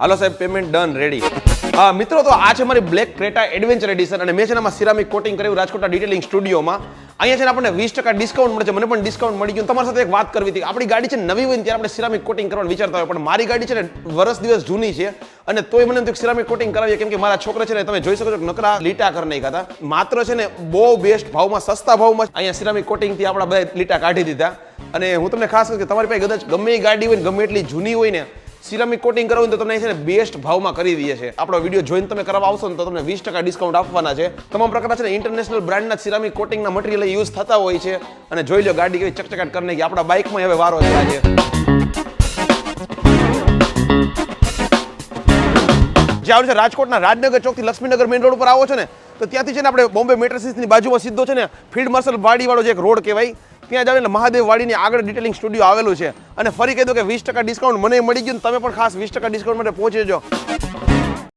હાલો સાહેબ, payment done, ready. મિત્રો, તો આ છે મારી બ્લેક ક્રેટા એડવેન્ચર એડિશન અને મેં છે એમાં સિરામિક કોટિંગ કર્યું રાજકોટના ડિટેલિંગ સ્ટુડિયોમાં. અહીંયા છે ને આપણને 20% ડિસ્કાઉન્ટ મળે છે. મને પણ ડિસ્કાઉન્ટ મળી ગયું. તમારી સાથે એક વાત કરવી હતી. આપણી ગાડી છે નવી હોય ને ત્યારે આપણે સિરામિક કોટિંગ કરવાનું વિચારતા હોય, પણ મારી ગાડી છે ને વર્ષ દિવસ જૂની છે અને તોય મને સિરામિક કોટિંગ કરાવીએ, કેમ કે મારા છોકરા છે ને તમે જોઈ શકો છો નકરા લીટા કરી નાખ્યા હતા. માત્ર છે ને બહુ બેસ્ટ ભાવમાં, સસ્તા ભાવમાં અહીંયા સિરામિક કોટિંગથી આપણા બધા લીટા કાઢી દીધા. અને હું તમને ખાસ કહું કે તમારી પાસે કદાચ ગમે એ ગાડી હોય ને ગમે એટલી જૂની હોય ને, સિરામિક કોટિંગ કરાવું તો તમને છે ને બેસ્ટ ભાવમાં કરી દઈએ છે. આપણો વિડીયો જોઈને તમે કરવા આવશો ને તો તમને 20% ડિસ્કાઉન્ટ આપવાના છે. તમામ પ્રકારના છે ને ઇન્ટરનેશનલ બ્રાન્ડના સિરામિક કોટિંગના મટીરિયલ યુઝ થતા હોય છે. અને જોઈ લો ગાડી કેવી ચકચકાટ કરી નાખી. આપણા બાઇકમાં હવે વારો છે આજે. જે આવ્યું છે રાજકોટના રાજનગર ચોકથી લક્ષ્મીનગર મેઇન રોડ ઉપર આવો છો ને તો ત્યાંથી છે ને આપણે બોમ્બે મેટ્રોસિસની બાજુમાં સીધો છે ને ફિલ્ડ માર્શલ વાડીવાળો જે એક રોડ કહેવાય ત્યાં જાવ એટલે મહાદેવ વાડીની આગળ ડિટેલિંગ સ્ટુડિયો આવેલું છે. અને ફરી કહી દો કે 20% ડિસ્કાઉન્ટ મને મળી ગયું, તમે પણ ખાસ 20% ડિસ્કાઉન્ટ માટે પહોંચી જજો.